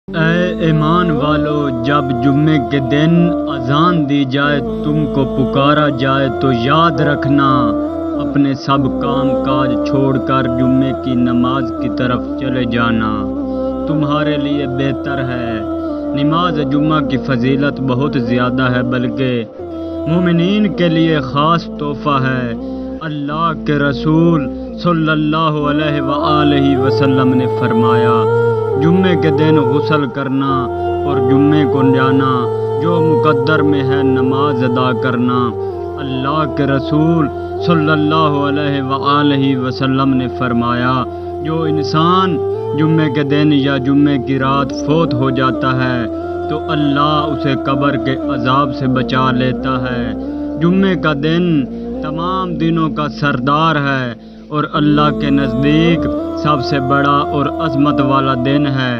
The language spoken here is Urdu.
اے ایمان والو، جب جمعے کے دن اذان دی جائے تم کو پکارا جائے تو یاد رکھنا، اپنے سب کام کاج چھوڑ کر جمعے کی نماز کی طرف چلے جانا، تمہارے لیے بہتر ہے۔ نماز جمعہ کی فضیلت بہت زیادہ ہے، بلکہ مومنین کے لیے خاص تحفہ ہے۔ اللہ کے رسول صلی اللہ علیہ وآلہ وسلم نے فرمایا، جمعے کے دن غسل کرنا اور جمعے کو جانا جو مقدر میں ہے نماز ادا کرنا۔ اللہ کے رسول صلی اللہ علیہ وآلہ وسلم نے فرمایا، جو انسان جمعے کے دن یا جمعے کی رات فوت ہو جاتا ہے تو اللہ اسے قبر کے عذاب سے بچا لیتا ہے۔ جمعے کا دن تمام دنوں کا سردار ہے اور اللہ کے نزدیک سب سے بڑا اور عظمت والا دن ہے۔